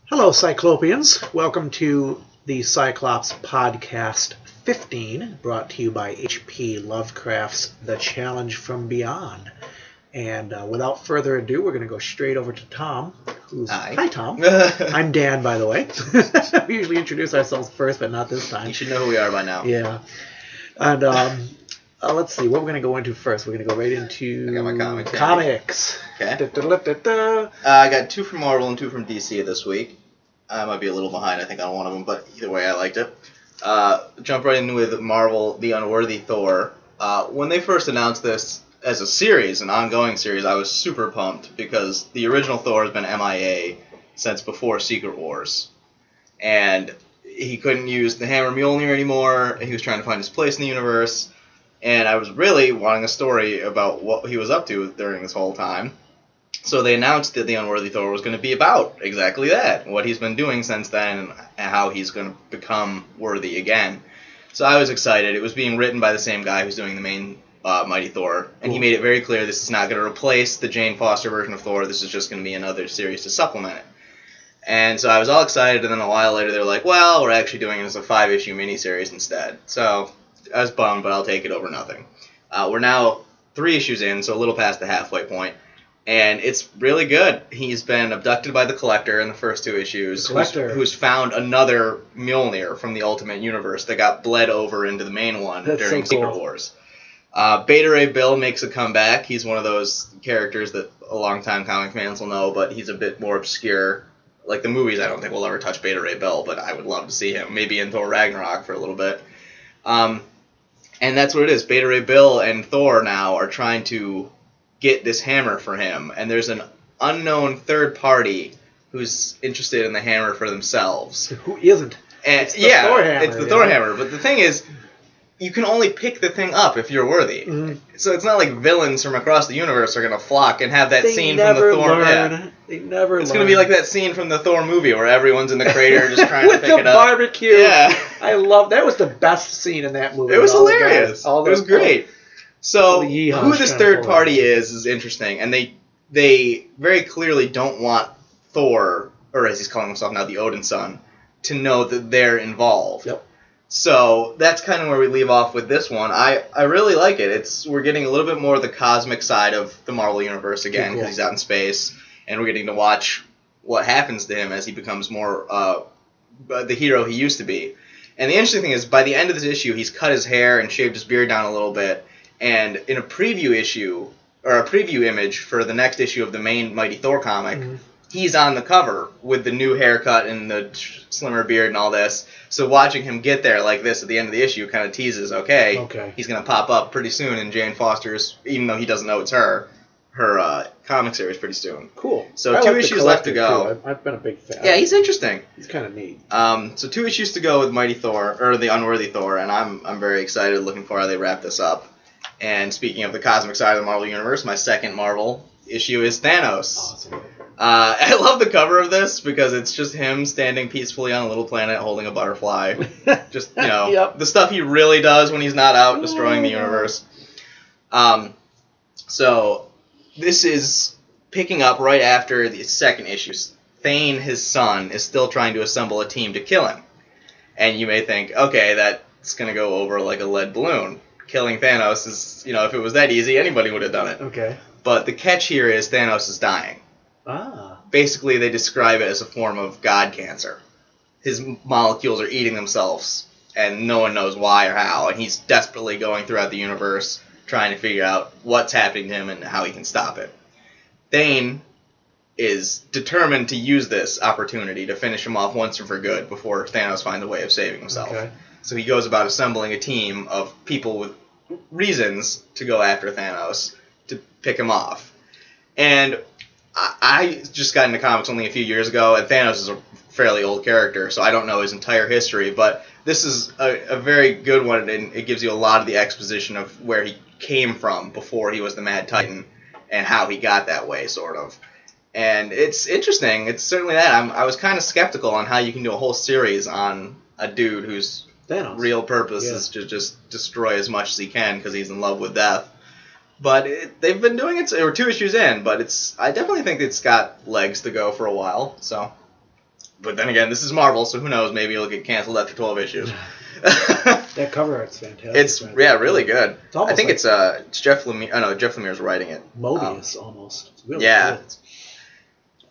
Hello, Cyclopeans. Welcome to the Sci-Clops podcast 15, brought to you by H.P. Lovecraft's The Challenge from Beyond. And without further ado, we're going to go straight over to Tom. Hi, Tom. I'm Dan, by the way. We usually introduce ourselves first, but not this time. You should know who we are by now. Yeah. And let's see, what we're going to go into first. We're going to go right into I got my comics. Okay. Da-da-da-da-da. I got 2 from Marvel and 2 from DC this week. I might be a little behind, I think, on one of them, but either way, I liked it. Jump right in with Marvel, The Unworthy Thor. When they first announced this as a series, an ongoing series, I was super pumped because the original Thor has been MIA since before Secret Wars. And he couldn't use the Hammer Mjolnir anymore, and he was trying to find his place in the universe. And I was really wanting a story about what he was up to during this whole time. So they announced that The Unworthy Thor was going to be about exactly that, what he's been doing since then, and how he's going to become worthy again. So I was excited. It was being written by the same guy who's doing the main Mighty Thor, and he made it very clear this is not going to replace the Jane Foster version of Thor. This is just going to be another series to supplement it. And so I was all excited, and then a while later they're like, well, we're actually doing it as a 5-issue miniseries instead. So I was bummed, but I'll take it over nothing. We're now 3 issues in, so a little past the halfway point. And it's really good. He's been abducted by the Collector in the first 2 issues, who's found another Mjolnir from the Ultimate Universe that got bled over into the main one during Secret Wars. Beta Ray Bill makes a comeback. He's one of those characters that a long-time comic fans will know, but he's a bit more obscure. Like the movies, I don't think we'll ever touch Beta Ray Bill, but I would love to see him, maybe in Thor Ragnarok for a little bit. And that's what it is. Beta Ray Bill and Thor now are trying to get this hammer for him, and there's an unknown third party who's interested in the hammer for themselves. Who isn't? And it's the Thor hammer. It's the Thor hammer, but the thing is, you can only pick the thing up if you're worthy. Mm-hmm. So it's not like villains from across the universe are going to flock and have that scene from the Thor. They never It's going to be like that scene from the Thor movie where everyone's in the crater just trying to pick it up. With the barbecue. Yeah. I love that. Was the best scene in that movie. It was hilarious. It was great. So who this third party is interesting, and they very clearly don't want Thor, or as he's calling himself now, the Odin son, to know that they're involved. Yep. So that's kind of where we leave off with this one. I really like it. We're getting a little bit more of the cosmic side of the Marvel Universe again, because he's out in space, and we're getting to watch what happens to him as he becomes more the hero he used to be. And the interesting thing is, by the end of this issue, he's cut his hair and shaved his beard down a little bit. And in a preview issue, or a preview image for the next issue of the main Mighty Thor comic, he's on the cover with the new haircut and the slimmer beard and all this. So watching him get there like this at the end of the issue kind of teases, okay, he's going to pop up pretty soon in Jane Foster's, even though he doesn't know it's her comic series pretty soon. Cool. So 2 issues left to go. I've been a big fan. Yeah, he's interesting. He's kind of neat. So 2 issues to go with Mighty Thor, or the Unworthy Thor, and I'm very excited, looking for how they wrap this up. And speaking of the cosmic side of the Marvel Universe, my second Marvel issue is Thanos. Awesome. I love the cover of this because it's just him standing peacefully on a little planet holding a butterfly. Just, the stuff he really does when he's not out destroying the universe. So this is picking up right after the second issue. Thane, his son, is still trying to assemble a team to kill him. And you may think, okay, that's going to go over like a lead balloon. Killing Thanos is, if it was that easy, anybody would have done it. Okay. But the catch here is Thanos is dying. Basically, they describe it as a form of god cancer. His molecules are eating themselves, and no one knows why or how, and he's desperately going throughout the universe trying to figure out what's happening to him and how he can stop it. Thane is determined to use this opportunity to finish him off once and for good before Thanos finds a way of saving himself. Okay. So he goes about assembling a team of people with reasons to go after Thanos to pick him off. And I just got into comics only a few years ago, and Thanos is a fairly old character, so I don't know his entire history, but this is a very good one, and it gives you a lot of the exposition of where he came from before he was the Mad Titan and how he got that way, sort of. And it's interesting. It's certainly that. I was kind of skeptical on how you can do a whole series on a dude whose Thanos. Real purpose is to just destroy as much as he can because he's in love with death. But they've been doing it, or 2 issues in, but I definitely think it's got legs to go for a while. So But then again, this is Marvel, so who knows? Maybe it'll get canceled after 12 issues. That cover art's fantastic. It's really good. It's I think it's Jeff Lemire. Oh no, Jeff Lemire's writing it. Mobius almost. It's really yeah. good.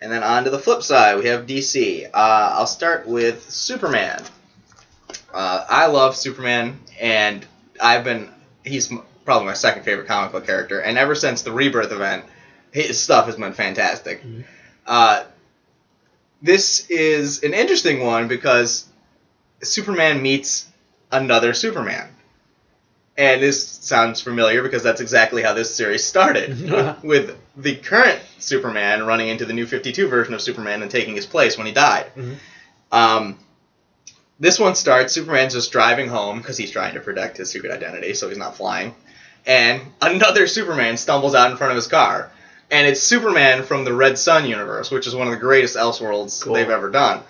And then on to the flip side, we have DC. I'll start with Superman. I love Superman, and he's probably my second favorite comic book character. And ever since the Rebirth event, his stuff has been fantastic. Mm-hmm. This is an interesting one because Superman meets another Superman. And this sounds familiar because that's exactly how this series started, with the current Superman running into the New 52 version of Superman and taking his place when he died. Mm-hmm. This one starts, Superman's just driving home because he's trying to protect his secret identity, so he's not flying. And another Superman stumbles out in front of his car. And it's Superman from the Red Sun universe, which is one of the greatest Elseworlds they've ever done.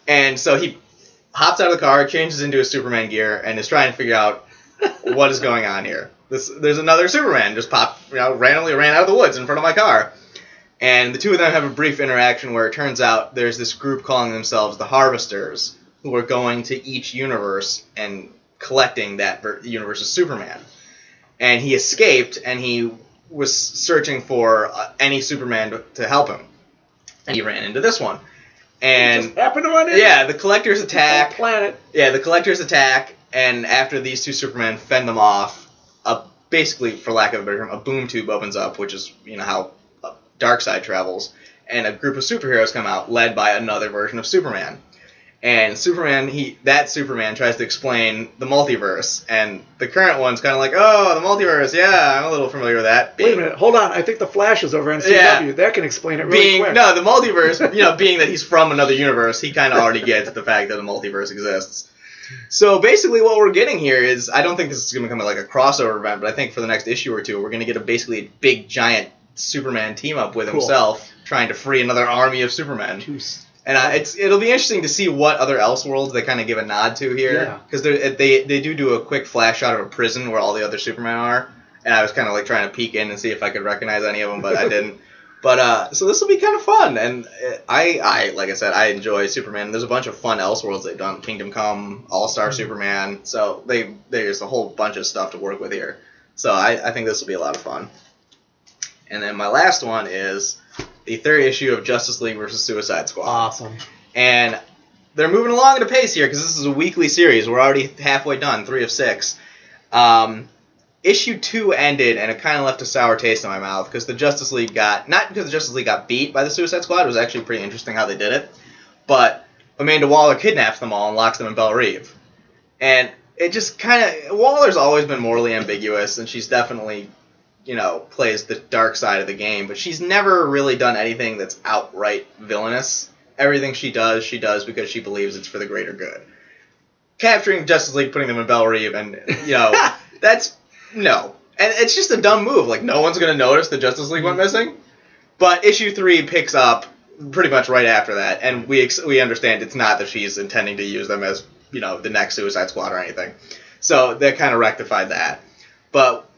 And so he hops out of the car, changes into his Superman gear, and is trying to figure out what is going on here. There's another Superman just randomly ran out of the woods in front of my car. And the two of them have a brief interaction where it turns out there's this group calling themselves the Harvesters, who are going to each universe and collecting that universe's Superman. And he escaped, and he was searching for any Superman to help him. And he ran into this one. And he just happened to run into the Collectors attack. Planet. Yeah, the Collectors attack, and after these two Supermen fend them off, basically, for lack of a better term, a boom tube opens up, which is how Darkseid travels, and a group of superheroes come out, led by another version of Superman. And that Superman tries to explain the multiverse, and the current one's kind of like, oh, the multiverse, yeah, I'm a little familiar with that. Wait a minute, hold on, I think the Flash is over on CW. Yeah. That can explain it really quick. No, the multiverse, being that he's from another universe, he kind of already gets the fact that the multiverse exists. So basically what we're getting here is, I don't think this is going to become like a crossover event, but I think for the next issue or two, we're going to get basically a big, giant Superman team-up with himself, trying to free another army of Supermen. And it'll be interesting to see what other Elseworlds they kind of give a nod to here. Because they do a quick flash shot of a prison where all the other Supermen are. And I was kind of like trying to peek in and see if I could recognize any of them, but I didn't. But so this will be kind of fun. And I like I said, I enjoy Superman. There's a bunch of fun Elseworlds they've done. Kingdom Come, All-Star Superman. So there's a whole bunch of stuff to work with here. So I think this will be a lot of fun. And then my last one is the third issue of Justice League vs. Suicide Squad. Awesome. And they're moving along at a pace here because this is a weekly series. We're already halfway done, 3 of 6. Issue 2 ended, and it kind of left a sour taste in my mouth because the Justice League not because the Justice League got beat by the Suicide Squad. It was actually pretty interesting how they did it. But Amanda Waller kidnaps them all and locks them in Belle Reve. And it just kind of... Waller's always been morally ambiguous, and she's definitely... plays the dark side of the game, but she's never really done anything that's outright villainous. Everything she does because she believes it's for the greater good. Capturing Justice League, putting them in Belle Reve, and, that's... No. And it's just a dumb move. Like, no one's going to notice the Justice League went missing. But issue 3 picks up pretty much right after that, and we understand it's not that she's intending to use them as, the next Suicide Squad or anything. So they kind of rectified that. But...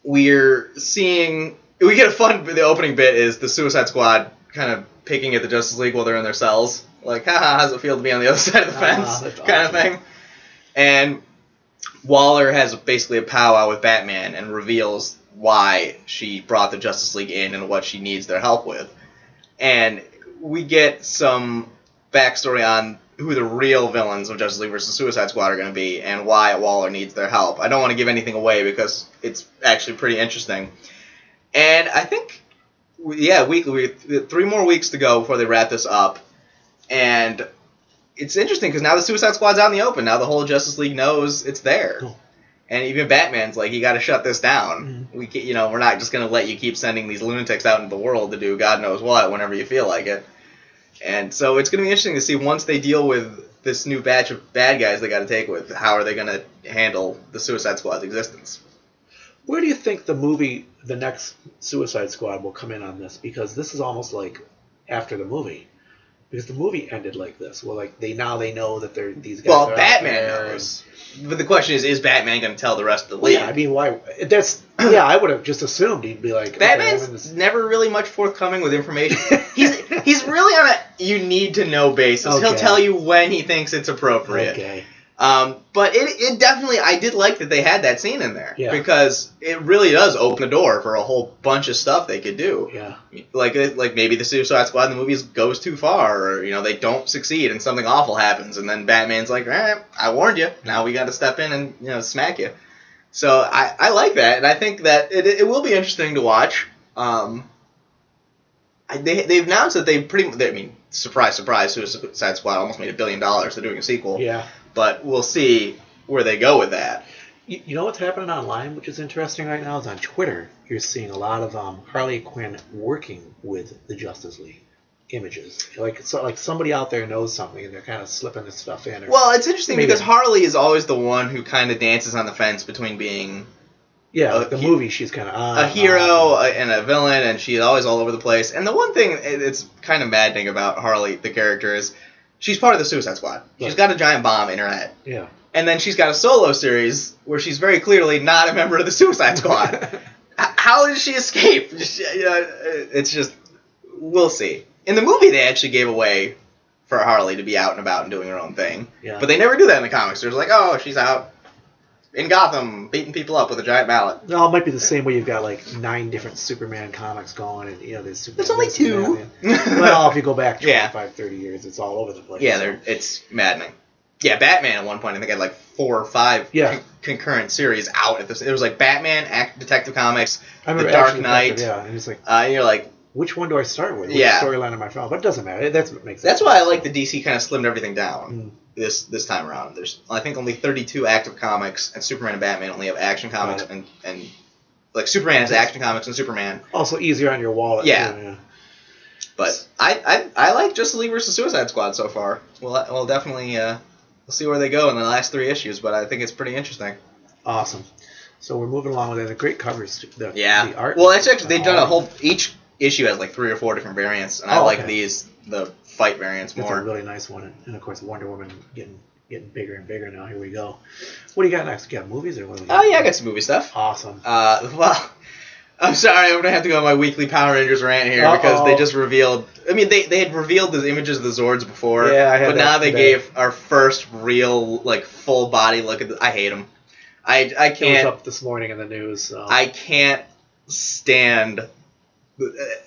we're seeing... We get the opening bit is the Suicide Squad kind of picking at the Justice League while they're in their cells. Like, haha, how's it feel to be on the other side of the fence? Kind of thing. And Waller has basically a powwow with Batman and reveals why she brought the Justice League in and what she needs their help with. And we get some backstory on who the real villains of Justice League vs. Suicide Squad are going to be and why Waller needs their help. I don't want to give anything away because it's actually pretty interesting. And I think, weekly, 3 more weeks to go before they wrap this up. And it's interesting because now the Suicide Squad's out in the open. Now the whole Justice League knows it's there. Cool. And even Batman's like, you got to shut this down. Mm-hmm. We're not just going to let you keep sending these lunatics out into the world to do God knows what whenever you feel like it. And so it's going to be interesting to see once they deal with this new batch of bad guys they got to take with, how are they going to handle the Suicide Squad's existence? Where do you think the next Suicide Squad will come in on this? Because this is almost like after the movie. Because the movie ended like this. Well, like they know that these guys. Well, Batman knows. But the question is Batman going to tell the rest of the league? Yeah, I mean, why? I would have just assumed he'd be like. Batman's never really much forthcoming with information. He's really on a you need to know basis. Okay. He'll tell you when he thinks it's appropriate. Okay. But it definitely, I did like that they had that scene in there. Yeah. Because it really does open the door for a whole bunch of stuff they could do. Yeah. Like maybe the Suicide Squad in the movies goes too far, or, they don't succeed and something awful happens, and then Batman's like, I warned you. Now we got to step in and, smack you. So I like that, and I think that it will be interesting to watch. They've announced that surprise, surprise, Suicide Squad almost made $1 billion. They're doing a sequel. Yeah. But we'll see where they go with that. You know what's happening online, which is interesting right now, is on Twitter, you're seeing a lot of Harley Quinn working with the Justice League images. Like somebody out there knows something, and they're kind of slipping this stuff in. Well, it's interesting because Harley is always the one who kind of dances on the fence between being... Yeah, the movie she's kind of a hero and a villain, and she's always all over the place. And the one thing that's kind of maddening about Harley, the character, is she's part of the Suicide Squad. She's got a giant bomb in her head. Yeah. And then she's got a solo series where she's very clearly not a member of the Suicide Squad. How did she escape? It's just, we'll see. In the movie, they actually gave away for Harley to be out and about and doing her own thing. Yeah. But they never do that in the comics. They're like, oh, she's out in Gotham, beating people up with a giant mallet. No, it might be the same way you've got 9 different Superman comics going, and there's Superman. There's only 2. Well, if you go back 25, Yeah. 30 years, it's all over the place. Yeah, it's maddening. Yeah, Batman at one point I think had 4 or 5 concurrent series out at this. It was Batman, Detective Comics, The Dark Knight. Yeah, and it's you're like, which one do I start with? Which Yeah. storyline am I from? But it doesn't matter. That's what makes. That's why I like the DC kind of slimmed everything down this time around. There's I think only 32 active comics, and Superman and Batman only have action comics, and Superman has action comics and Superman. Also easier on your wallet. Yeah. Too, yeah. But I like Justice League versus Suicide Squad so far. We'll definitely we'll see where they go in the last 3 issues, but I think it's pretty interesting. Awesome. So we're moving along with it. The great covers. The art. Well, it's actually they've done a whole each issue has 3 or 4 different variants, and I like the fight variants more. That's a really nice one, and of course Wonder Woman getting bigger and bigger now. Here we go. What do you got next? You got movies or what? Oh yeah, I got some movie stuff. Awesome. Well, I'm sorry, I'm gonna have to go on my weekly Power Rangers rant here because they just revealed. I mean, they had revealed the images of the Zords before, but now they gave our first real full body look at. I hate them. I can't. It was up this morning in the news. So. I can't stand.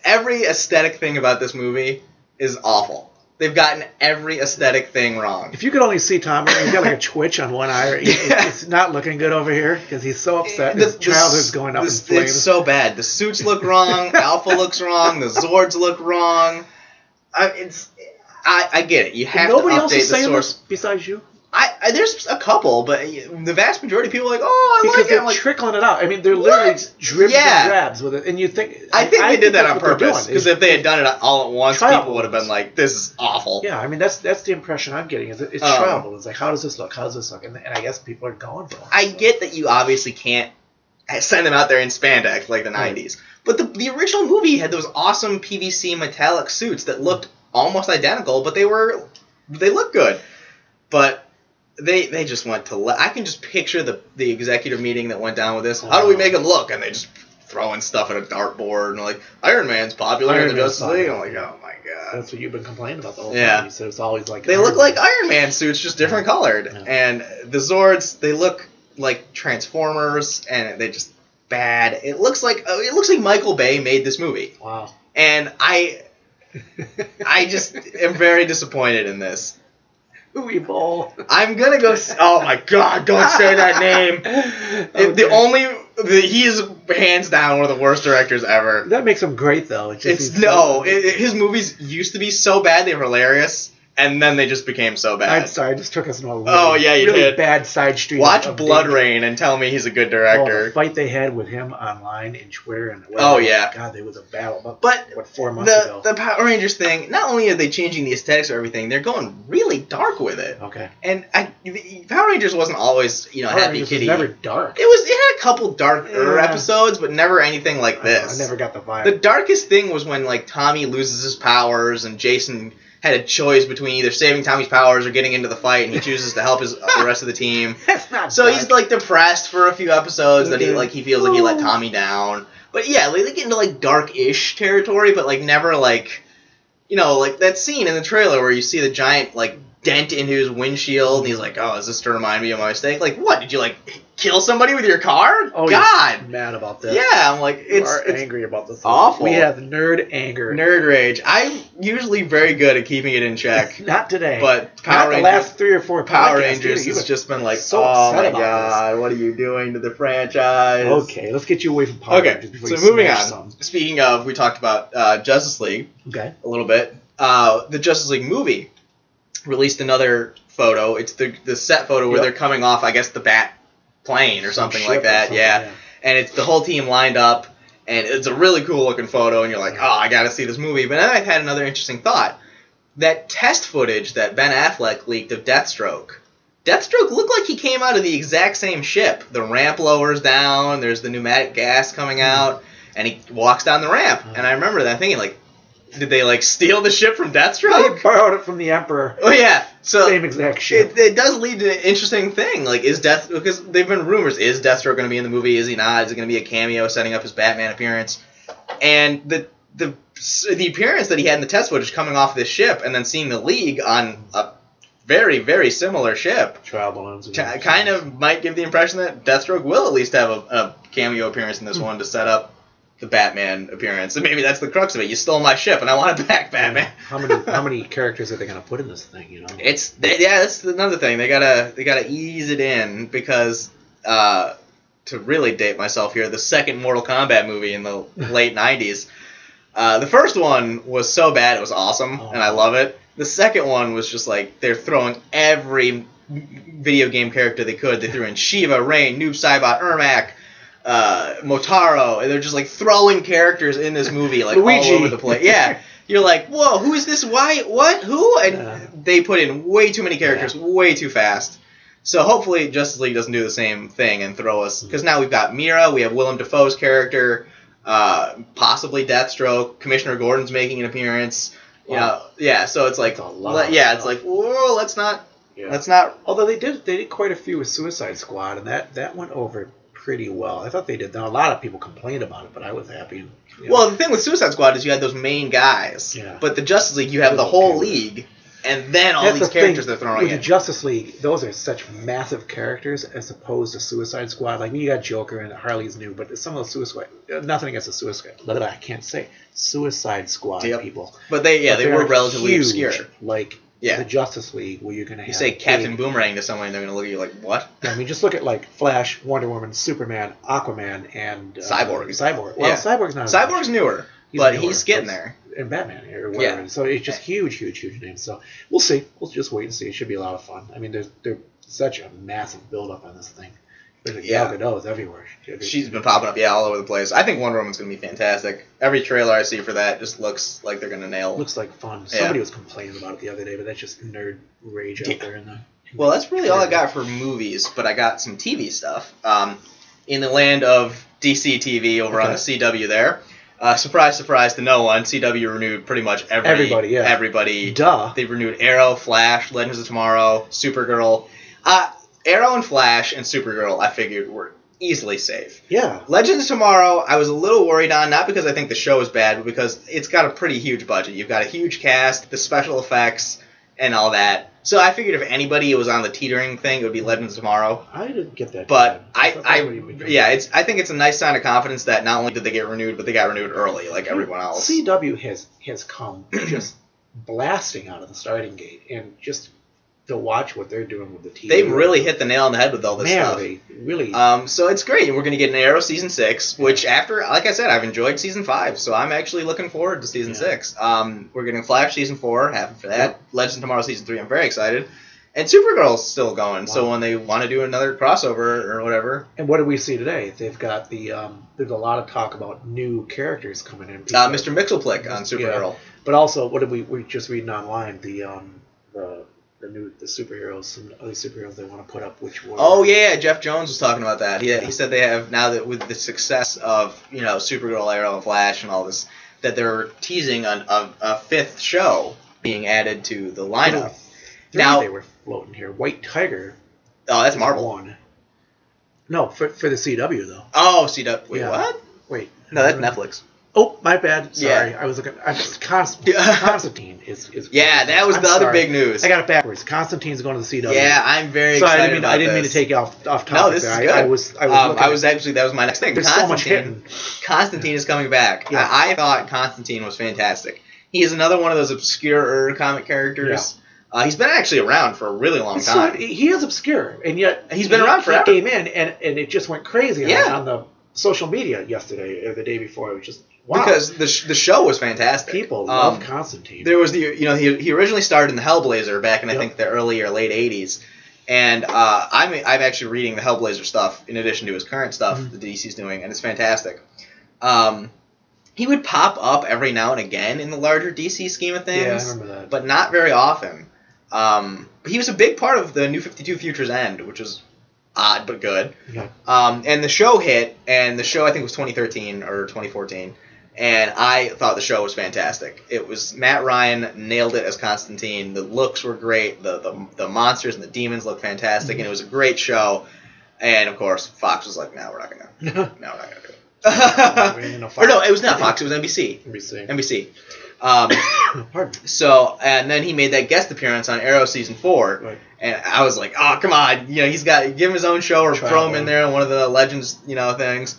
Every aesthetic thing about this movie is awful. They've gotten every aesthetic thing wrong. If you could only see Tom, he's got a twitch on one eye. It's not looking good over here because he's so upset. His childhood's going up in flames. It's so bad. The suits look wrong. Alpha looks wrong. The Zords look wrong. I get it. You have to update the source. Besides you? There's a couple, but the vast majority of people are like, oh, because like it. They're trickling it out. I mean, they're literally dribs and grabs with it, and you think. I think they did that on purpose because if they had done it all at once, people would have been like, "This is awful." Yeah, I mean that's the impression I'm getting. Is it's travel. It's how does this look? How does this look? And I guess people are going for it. I get that you obviously can't send them out there in spandex like the '90s, but the original movie had those awesome PVC metallic suits that looked almost identical, but they looked good, but. They just went to... I can just picture the executive meeting that went down with this. How do we make them look? And they just throwing stuff at a dartboard and Iron Man's popular in the Justice League. I'm like, oh my god. That's what you've been complaining about the whole time. You said it's always they look like Iron Man suits, just different colored. Yeah. And the Zords, they look like Transformers, and they just bad. It looks like Michael Bay made this movie. Wow. And I just am very disappointed in this. Ball. I'm gonna go. Oh my god! Don't say that name. Okay. He is hands down one of the worst directors ever. That makes him great, though. His movies used to be so bad they were hilarious, and then they just became so bad. I'm sorry, I just took us on a really bad side street. Watch Blood Rain and tell me he's a good director. The fight they had with him online in Twitter and God, they was a battle. But 4 months ago? The Power Rangers thing. Not only are they changing the aesthetics of everything, they're going really dark with it. Okay. And Power Rangers wasn't always Happy Kitty. It was never dark. It had a couple darker episodes, but never anything like this. I never got the vibe. The darkest thing was when Tommy loses his powers and Jason had a choice between either saving Tommy's powers or getting into the fight, and he chooses to help the rest of the team. That's not so dark. He's depressed for a few episodes that he feels like he let Tommy down. But yeah, they get into dark-ish territory, but never like that scene in the trailer where you see the giant like dent into his windshield, and he's like, "Oh, is this to remind me of my mistake?" Like, what? Did you like kill somebody with your car? Oh, God, he's mad about this. yeah. I'm like, it's angry about this. Awful. We have nerd anger, nerd rage. I'm usually very good at keeping it in check. Not today, but Not the last 3 or 4 Power Rangers has just been like, so oh my upset about God, what are you doing to the franchise? Okay, let's get you away from Power Rangers before so you moving smash on. some. Speaking of, we talked about Justice League a little bit. The Justice League movie released another photo. It's the set photo where they're coming off, I guess, the Bat plane or something like that. Yeah. And it's the whole team lined up, and it's a really cool looking photo, and you're like, oh, I got to see this movie. But then I've had another interesting thought. That test footage that Ben Affleck leaked of Deathstroke looked like he came out of the exact same ship. The ramp lowers down, there's the pneumatic gas coming out, and he walks down the ramp. And I remember that thinking, like, did they, like, steal the ship from Deathstroke? They borrowed it from the Emperor. Oh, yeah. So same exact ship. It does lead to an interesting thing. Like, because they've been rumors, is Deathstroke going to be in the movie? Is he not? Is it going to be a cameo setting up his Batman appearance? And the appearance that he had in the test footage coming off this ship and then seeing the League on a very, very similar ship trial balloons kind of might give the impression that Deathstroke will at least have a cameo appearance in this one to set up the Batman appearance. And maybe that's the crux of it. You stole my ship and I want it back, Batman. How many characters are they going to put in this thing, That's another thing. They gotta ease it in because to really date myself here, the second Mortal Kombat movie in the late 90s. The first one was so bad it was awesome, and I love it. The second one was just like they're throwing every video game character they could. They threw in Shiva, Rain, Noob Saibot, Ermac, Motaro, and they're just like throwing characters in this movie like Luigi. all over the place. Yeah, you're like, whoa, who is this? Why? What? Who? And they put in way too many characters, way too fast. So hopefully Justice League doesn't do the same thing and throw us, because now we've got Mira, we have Willem Dafoe's character, possibly Deathstroke, Commissioner Gordon's making an appearance. Wow. So it's like, it's like, whoa, let's not. Although they did quite a few with Suicide Squad, and that went over pretty well. I thought they did. Now, a lot of people complained about it, but I was happy. Well, the thing with Suicide Squad is you had those main guys, but the Justice League, you have the whole League. And then all these characters they're throwing in. With the Justice League, those are such massive characters as opposed to Suicide Squad. Like, you got Joker and Harley's new, but some of those nothing against the Suicide Squad people. But they were relatively huge, obscure. Like the Justice League, where you're going to have... You say Captain Boomerang to someone, and they're going to look at you like, what? I mean, just look at, like, Flash, Wonder Woman, Superman, Aquaman, and... Cyborg. Well, Cyborg's not... Cyborg's newer, but he's getting there. And Batman or whatever. So it's just huge names. So we'll see. We'll just wait and see. It should be a lot of fun. I mean, there's such a massive build up on this thing. Gal Gadot's everywhere. She's been popping up, all over the place. I think Wonder Woman's going to be fantastic. Every trailer I see for that just looks like they're going to nail. Looks like fun. Somebody was complaining about it the other day, but that's just nerd rage out there. Well, that's really all I got for movies, but I got some TV stuff. In the land of DC TV over on the CW there. Surprise, surprise to no one, CW renewed pretty much everybody. Everybody. Duh. They renewed Arrow, Flash, Legends of Tomorrow, Supergirl. Arrow and Flash and Supergirl, I figured, were easily safe. Yeah. Legends of Tomorrow, I was a little worried on, not because I think the show is bad, but because it's got a pretty huge budget. You've got a huge cast, the special effects, and all that. So I figured if anybody was on the teetering thing, it would be Legends of Tomorrow. I didn't get that. But I think it's a nice sign of confidence that not only did they get renewed, but they got renewed early, like everyone else. CW has come just blasting out of the starting gate, and just to watch what they're doing with the TV. They've really hit the nail on the head with all this stuff. They really. So it's great. We're going to get an Arrow season 6, which after, like I said, I've enjoyed season 5, so I'm actually looking forward to season 6. We're getting Flash season 4, happy for that. Yep. Legends of Tomorrow season 3, I'm very excited. And Supergirl's still going, so when they want to do another crossover or whatever. And what did we see today? They've got there's a lot of talk about new characters coming in. Mr. Mixelplick on Supergirl. Yeah. But also, what did we just reading online? The superheroes, some other superheroes they want to put up, which were... Oh yeah, Jeff Jones was talking about that. He said they have, now that with the success of Supergirl, Arrow, and Flash and all this, that they're teasing a 5th show being added to the lineup. Now they were floating here. White Tiger. Oh, that's Marvel. One. No, for the CW though. Oh, CW. Wait, what? Wait. No, that's Netflix. Oh, my bad. Sorry, Yeah. I was looking. Constantine is. Yeah, that was I'm the other sorry. big news. I got it backwards. Constantine's going to the CW. Yeah, I'm very Sorry, excited I didn't mean this. to take you off topic. No, this there. is good. I was looking that was my next thing. There's so much hidden. Constantine is coming back. Yeah. I thought Constantine was fantastic. He is another one of those obscure comic characters. Yeah. He's been actually around for a really long time. He is obscure, and yet he's been around forever. He came in, and it just went crazy on the social media yesterday or the day before. It was just wow. Because the show was fantastic. People love Constantine. There was he originally started in the Hellblazer back in I think the early or late 80s. And I'm actually reading the Hellblazer stuff in addition to his current stuff that DC's doing, and it's fantastic. He would pop up every now and again in the larger DC scheme of things, yeah, I remember that. But not very often. But he was a big part of the New 52 Futures End, which was odd but good. Yeah. And the show hit, and the show I think was 2013 or 2014, and I thought the show was fantastic. It was Matt Ryan nailed it as Constantine. The looks were great. The monsters and the demons looked fantastic, and it was a great show. And of course, Fox was like, "No, we're not gonna do it." Or no, it was not Fox. It was NBC. NBC. Pardon. So, and then he made that guest appearance on Arrow season 4, right. And I was like, "Oh, come on! He's got to give him his own show or throw him in there in one of the Legends, things."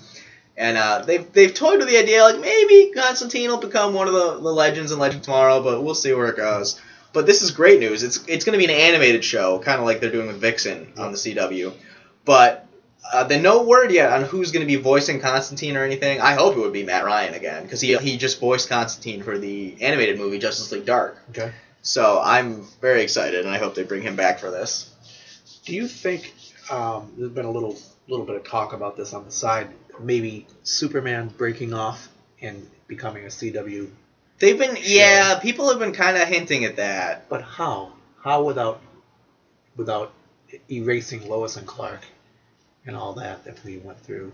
And they've toyed with the idea like maybe Constantine will become one of the Legends in Legend Tomorrow, but we'll see where it goes. But this is great news. It's going to be an animated show, kind of like they're doing with Vixen on the CW, but. There's no word yet on who's going to be voicing Constantine or anything. I hope it would be Matt Ryan again, because he just voiced Constantine for the animated movie Justice League Dark. Okay. So I'm very excited, and I hope they bring him back for this. Do you think there's been a little bit of talk about this on the side? Maybe Superman breaking off and becoming a CW. They've been people have been kind of hinting at that. But how? How without erasing Lois and Clark? And all that we went through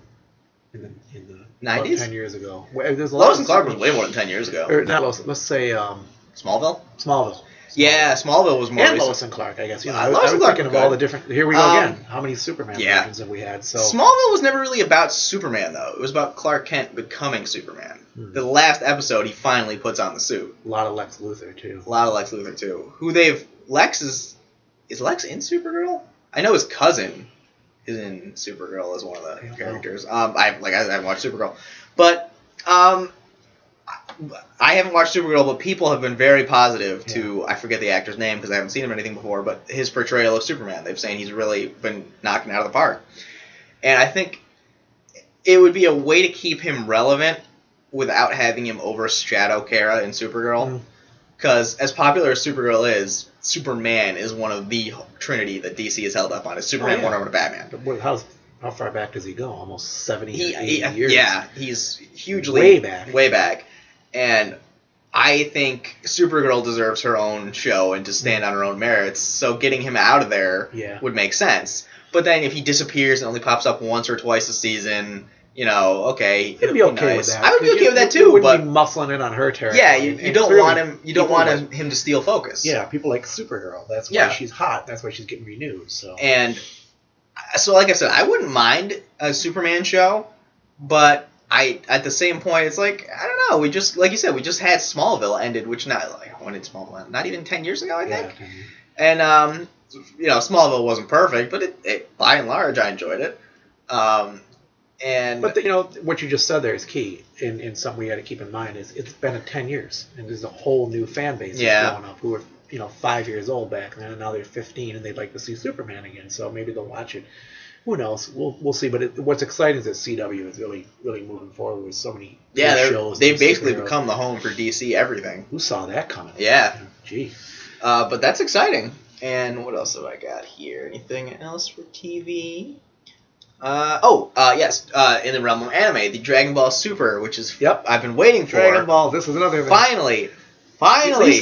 in the 90s? 10 years ago. There's a Lois and Clark was way more than 10 years ago. Or not Lois, let's say Smallville. Yeah, Smallville was more and recent. Lois and Clark, I guess. I was thinking of all the different. Here we go again. How many Superman versions have we had? So Smallville was never really about Superman, though. It was about Clark Kent becoming Superman. The last episode, he finally puts on the suit. A lot of Lex Luthor too. Lex is Lex in Supergirl? I know his cousin is in Supergirl as one of the characters. I haven't watched Supergirl, but I haven't watched Supergirl. But people have been very positive to I forget the actor's name because I haven't seen him in anything before. But his portrayal of Superman, they've saying he's really been knocking it out of the park, and I think it would be a way to keep him relevant without having him overshadow Kara in Supergirl. Because as popular as Supergirl is, Superman is one of the trinity that DC has held up on. It's Superman, Wonder Woman, and Batman. How far back does he go? Almost 70 years? Yeah, he's hugely... Way back. And I think Supergirl deserves her own show and to stand on her own merits, so getting him out of there would make sense. But then if he disappears and only pops up once or twice a season... okay, it'd be okay with that. I would be okay with that too, you but be muscling it on her territory. Yeah, you don't want him. You don't want him to steal focus. Yeah, people like Supergirl. That's why she's hot. That's why she's getting renewed. So like I said, I wouldn't mind a Superman show, but at the same point, it's like I don't know. We just like you said, we just had Smallville ended, when did Smallville end? Not even 10 years ago, I think. And Smallville wasn't perfect, but it by and large, I enjoyed it. But what you just said there is key, and something we got to keep in mind is it's been 10 years, and there's a whole new fan base that's growing up who were 5 years old back then, and now they're 15 and they'd like to see Superman again. So maybe they'll watch it. Who knows? We'll see. But what's exciting is that CW is really really moving forward with so many shows. They've basically become the home for DC everything. Who saw that coming? Yeah. Gee. But that's exciting. And what else have I got here? Anything else for TV? Yes. In the realm of anime, the Dragon Ball Super, which is I've been waiting for. Dragon Ball. This is another thing. Finally.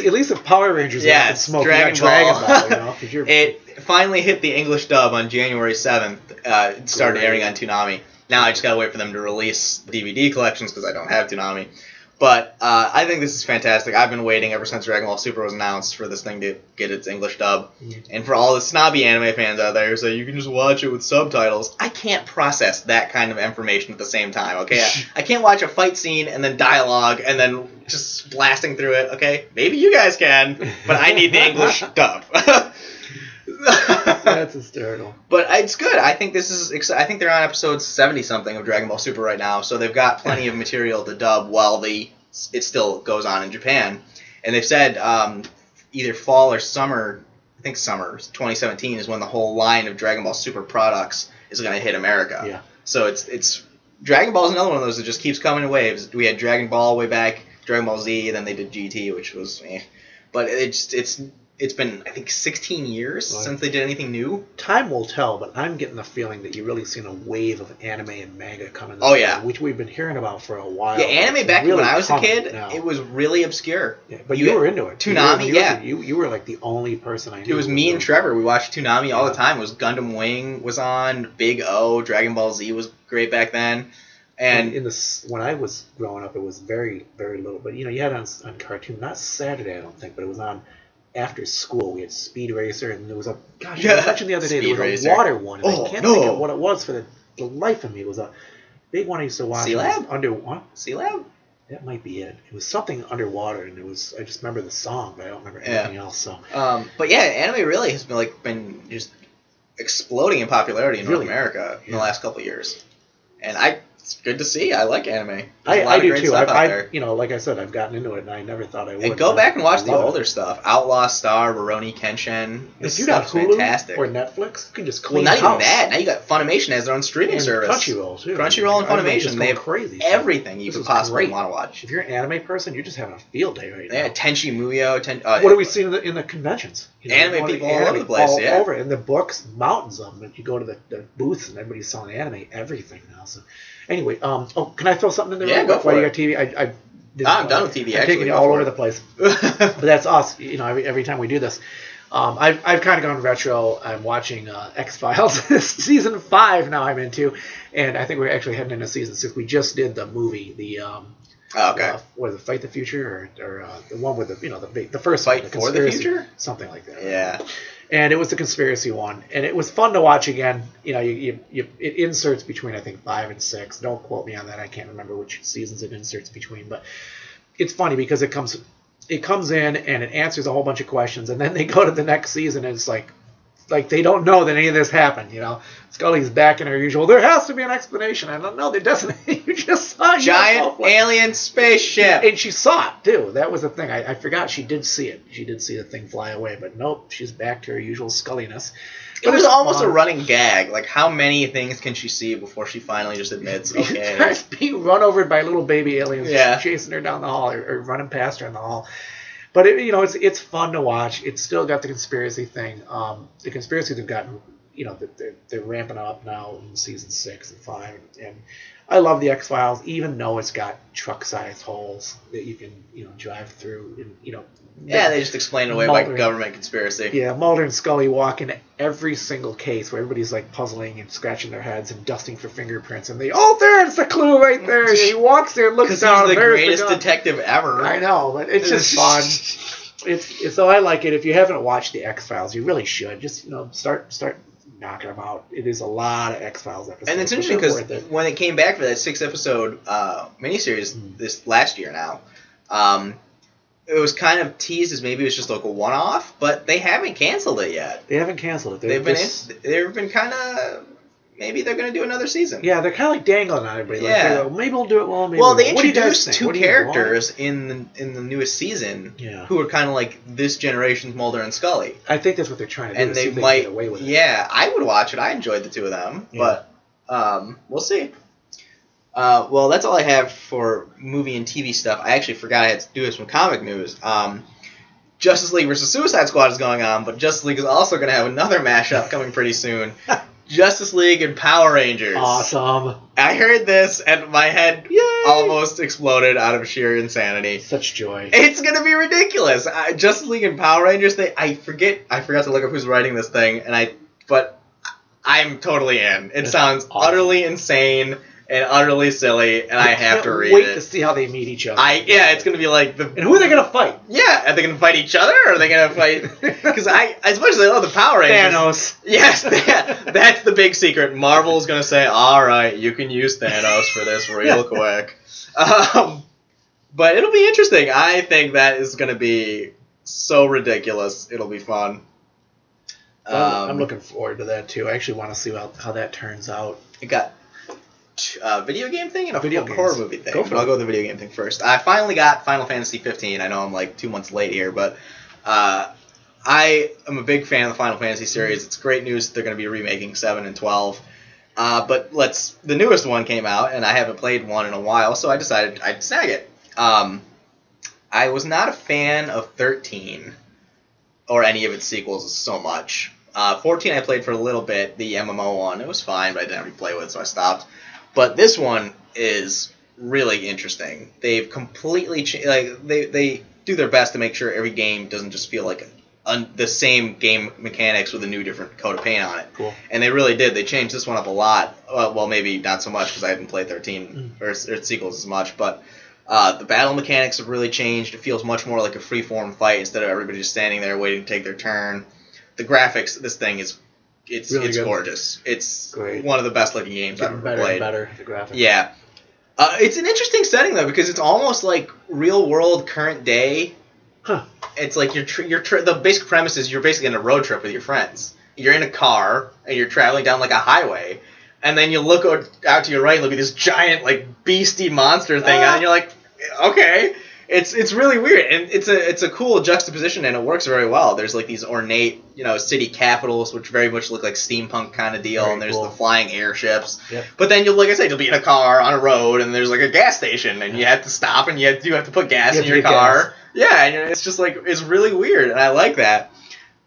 At least if Power Rangers can smoke, Dragon Ball. It finally hit the English dub on January 7th. It started airing on Toonami. Now I just gotta wait for them to release DVD collections because I don't have Toonami. But I think this is fantastic. I've been waiting ever since Dragon Ball Super was announced for this thing to get its English dub. And for all the snobby anime fans out there who say you can just watch it with subtitles, I can't process that kind of information at the same time, okay? I can't watch a fight scene and then dialogue and then just blasting through it, okay? Maybe you guys can, but I need the English dub. That's hysterical. But it's good. I think I think they're on episode 70-something of Dragon Ball Super right now, so they've got plenty of material to dub while it still goes on in Japan. And they've said either fall or summer, I think summer 2017 is when the whole line of Dragon Ball Super products is going to hit America. Yeah. So it's Dragon Ball is another one of those that just keeps coming in waves. We had Dragon Ball way back, Dragon Ball Z, then they did GT, which was but it's been, I think, 16 years since they did anything new. Time will tell, but I'm getting the feeling that you've really seen a wave of anime and manga coming. Which we've been hearing about for a while. Yeah, anime back really when I was a kid, it was really obscure. Yeah, but you were into it. Toonami, you were like the only person I knew. It was me and Trevor. We watched Toonami all the time. It was Gundam Wing was on, Big O, Dragon Ball Z was great back then. And when I was growing up, it was very, very little. But you had it on Cartoon, not Saturday, I don't think, but it was on. After school, we had Speed Racer, and there was I mentioned the other day, there was a water one, and I can't think of what it was for the life of me. It was a big one I used to watch. Sea-Lab? Sea-Lab? That might be it. It was something underwater, and I just remember the song, but I don't remember anything else. So, but yeah, anime really has been just exploding in popularity in North America in the last couple of years, and it's good to see. I like anime. I do too. Like I said, I've gotten into it, and I never thought I would. And go back and watch the older stuff. Outlaw Star, Rurouni Kenshin. If you got Hulu fantastic. Or Netflix, you can just clean not the house. even that. Now you got Funimation as their own streaming service. Crunchyroll too. Crunchyroll and Funimation. They have crazy everything you could possibly want to watch. If you're an anime person, you're just having a field day right now. Yeah, Tenchi Muyo. What do we see in the conventions? Anime people all over the place. All over. In the books, mountains of them. If you go to the booths and everybody's selling anime, everything now. So. Anyway, can I throw something in there? Yeah, go for it. You got TV? I'm done with TV. I'm taking you all over the place. But that's us. Every time we do this, I've kind of gone retro. I'm watching X-Files season 5 now. I'm into, and I think we're actually heading into season 6. We just did the movie, was it Fight the Future or the one with the first Fight one, for the Future, something like that. Yeah. And it was the conspiracy one, and it was fun to watch again. It inserts between I think 5 and 6. Don't quote me on that. I can't remember which seasons it inserts between, but it's funny because it comes in and it answers a whole bunch of questions, and then they go to the next season and it's like they don't know that any of this happened. Scully's back in her usual. There has to be an explanation. I don't know. There doesn't. You just saw giant alien spaceship, and she saw it too. That was the thing. I forgot she did see it. She did see the thing fly away, but nope, she's back to her usual Sculliness. It was almost a running gag. Like, how many things can she see before she finally just admits, okay. She's being run over by little baby aliens chasing her down the hall or running past her in the hall. But it's fun to watch. It's still got the conspiracy thing. The conspiracies have gotten, they're ramping up now in season 6 and 5, and I love the X-Files, even though it's got truck-sized holes that you can drive through. And, they just explain it away by government conspiracy. Yeah, Mulder and Scully walk in every single case where everybody's like puzzling and scratching their heads and dusting for fingerprints, and there's the clue right there. And he walks there and looks down. He's the greatest detective ever. I know, but it's just fun. So I like it. If you haven't watched the X-Files, you really should. Just start knocking them out. It is a lot of X-Files episodes. And it's interesting because when it came back for that 6-episode miniseries this last year now, it was kind of teased as maybe it was just like a one-off, but they haven't canceled it yet. They haven't canceled it. They've been kind of. Maybe they're going to do another season. Yeah, they're kind of like dangling on everybody. Yeah. Like, maybe we'll do it. Well, maybe they introduced 2 characters in the newest season who are kind of like this generation's Mulder and Scully. I think that's what they're trying to do. And they might get away with it. Yeah, I would watch it. I enjoyed the 2 of them, but we'll see. Well, that's all I have for movie and TV stuff. I actually forgot I had to do this from comic news. Justice League vs. Suicide Squad is going on, but Justice League is also going to have another mashup coming pretty soon. Justice League and Power Rangers. Awesome. I heard this and my head almost exploded out of sheer insanity. Such joy. It's going to be ridiculous. Justice League and Power Rangers, I forgot to look up who's writing this thing, but I'm totally in. It sounds utterly insane and utterly silly, and I have to read wait it. to see how they meet each other. It's gonna be like the. And who are they gonna fight? Yeah, are they gonna fight each other, or are they gonna fight? Because as much as I love the Power Rangers, Thanos. Yes, that's the big secret. Marvel's gonna say, "All right, you can use Thanos for this real quick." But it'll be interesting. I think that is gonna be so ridiculous. It'll be fun. I'm looking forward to that too. I actually want to see how that turns out. It got a video game thing and a Video horror games. movie thing. Go for I'll it. go with the video game thing first. I finally got Final Fantasy 15. I know I'm like 2 months late here, but I am a big fan of the Final Fantasy series. It's great news that they're going to be remaking 7 and 12. But the newest one came out, and I haven't played one in a while, so I decided I'd snag it. I was not a fan of 13 or any of its sequels so much. 14 I played for a little bit, the MMO one. It was fine, but I didn't have to play with it, so I stopped. But this one is really interesting. They've completely changed. Like they do their best to make sure every game doesn't just feel like the same game mechanics with a new different coat of paint on it. Cool. And they really did. They changed this one up a lot. Well, maybe not so much because I haven't played 13 or its sequels as much, but the battle mechanics have really changed. It feels much more like a free-form fight instead of everybody just standing there waiting to take their turn. The graphics, this thing is really it's gorgeous. It's great. One of the best looking games I've ever played. Better, the graphics. Yeah. It's an interesting setting though because it's almost like real world current day. Huh. It's like the basic premise is you're basically on a road trip with your friends. You're in a car and you're traveling down like a highway, and then you look out to your right and there'll be this giant like beastie monster thing, and you're like, okay. It's really weird, and it's a cool juxtaposition, and it works very well. There's like these ornate, city capitals, which very much look like steampunk kind of deal, Very and there's cool. the flying airships. Yep. But then like I said, you'll be in a car on a road, and there's like a gas station, and you have to stop, and you have to put gas in your car. Gas. Yeah, and it's just like it's really weird, and I like that.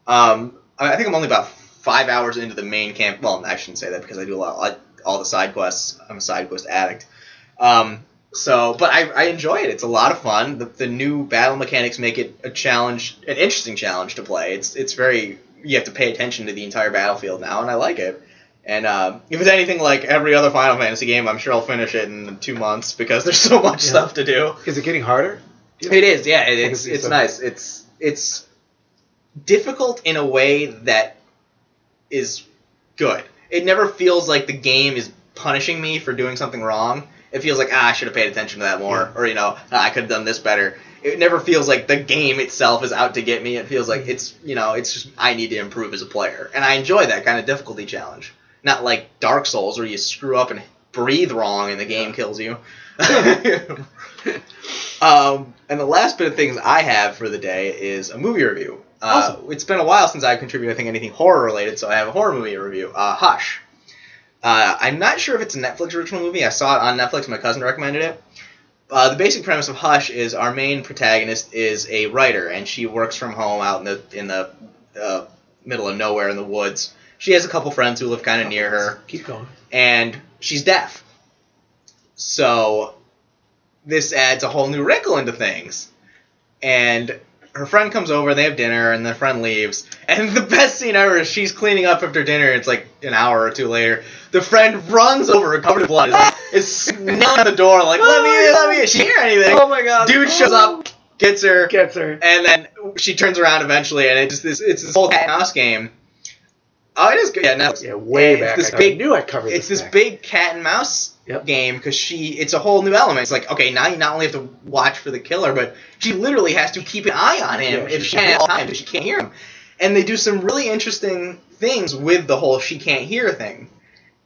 I think I'm only about 5 hours into the main camp. Well, I shouldn't say that because I do all the side quests. I'm a side quest addict. But I enjoy it. It's a lot of fun. The new battle mechanics make it an interesting challenge to play. It's very, you have to pay attention to the entire battlefield now, and I like it. And if it's anything like every other Final Fantasy game, I'm sure I'll finish it in 2 months because there's so much stuff to do. Is it getting harder? It is, yeah. It's nice. It's difficult in a way that is good. It never feels like the game is punishing me for doing something wrong. It feels like, I should have paid attention to that more, or, I could have done this better. It never feels like the game itself is out to get me. It feels like it's just, I need to improve as a player. And I enjoy that kind of difficulty challenge. Not like Dark Souls, where you screw up and breathe wrong and the game kills you. And the last bit of things I have for the day is a movie review. Awesome. It's been a while since I've contributed, I think, anything horror-related, so I have a horror movie review. Hush. I'm not sure if it's a Netflix original movie. I saw it on Netflix. My cousin recommended it. The basic premise of Hush is our main protagonist is a writer, and she works from home out in the middle of nowhere in the woods. She has a couple friends who live kind of near her. Keep going. And she's deaf. So this adds a whole new wrinkle into things. And her friend comes over, they have dinner, and the friend leaves. And the best scene ever is she's cleaning up after dinner. It's like an hour or two later. The friend runs over, covered in blood, is nailing at the door, like, let me, she hear anything. Oh my god. Dude shows up, gets her, And then she turns around eventually, and it's this whole cat and mouse game. Oh, it is good. Yeah, Netflix. Yeah, way And back. I knew I covered It's this this big cat and mouse game because it's a whole new element. It's like, okay, now you not only have to watch for the killer, but she literally has to keep an eye on him if she can't all the time because she can't hear him. And they do some really interesting things with the whole she can't hear thing.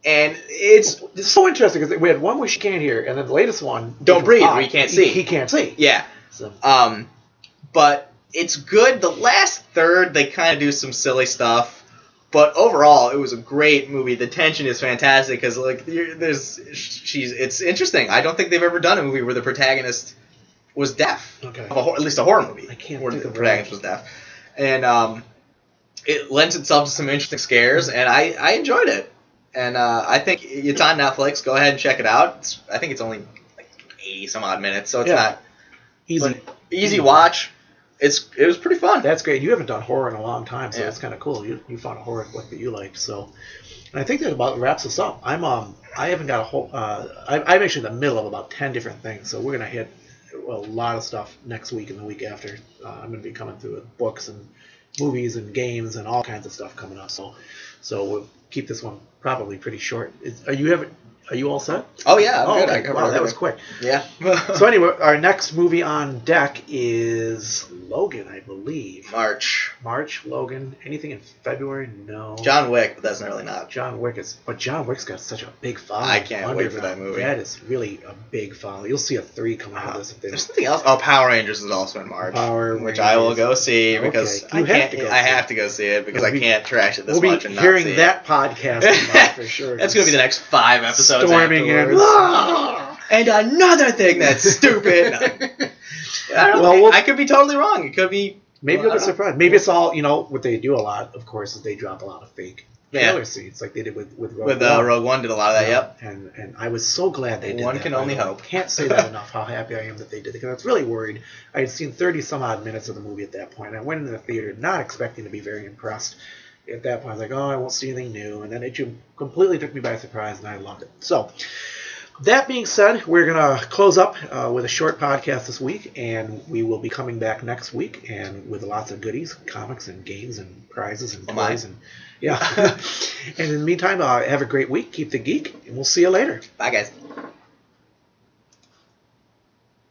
And it's so interesting because we had one where she can't hear, and then the latest one, Don't Breathe, where you can't see. He can't see. Yeah. So. But it's good. The last third, they kind of do some silly stuff. But overall, it was a great movie. The tension is fantastic because it's interesting. I don't think they've ever done a movie where the protagonist was deaf. Okay. At least a horror movie. I can't where think the of protagonist was deaf. And it lends itself to some interesting scares, and I enjoyed it. And I think it's on Netflix. Go ahead and check it out. I think it's only like 80 some odd minutes, so it's not easy watch. It was pretty fun. That's great. You haven't done horror in a long time, so Yeah. it's kind of cool. You found a horror flick that you liked. So, and I think that about wraps us up. I haven't got a whole. I'm actually in the middle of about 10 different things, so we're gonna hit a lot of stuff next week and the week after. I'm gonna be coming through with books and movies and games and all kinds of stuff coming up. So we'll keep this one probably pretty short. Are you all set? Oh yeah, I'm good. Okay. Wow, that was quick. Yeah. So anyway, our next movie on deck is Logan, I believe. March. Logan. Anything in February? No. John Wick, but that's really not. John Wick's got such a big following. I can't wait for that movie. That is really a big following. You'll see a 3 come out of this. If they There's something else. Oh, Power Rangers is also in March, which I will go see because Okay. I have to go see it because I can't trash it this we'll much be and not hearing see that podcast in March for sure. That's going to be the next 5 episodes Storming in. afterwards. And another thing that's stupid. I could be totally wrong. It could be. Maybe you'll be surprised. Maybe it's all, what they do a lot, of course, is they drop a lot of fake trailer seeds like they did with Rogue One. Rogue One did a lot of that, yep. And I was so glad they did One that. can only hope. Can't say that enough, how happy I am that they did it, because I was really worried. I had seen 30-some-odd minutes of the movie at that point. I went into the theater not expecting to be very impressed. At that point, I was like, I won't see anything new. And then it completely took me by surprise, and I loved it. So, that being said, we're going to close up with a short podcast this week, and we will be coming back next week and with lots of goodies, comics and games and prizes and toys. And yeah. And in the meantime, have a great week. Keep the geek, and we'll see you later. Bye, guys.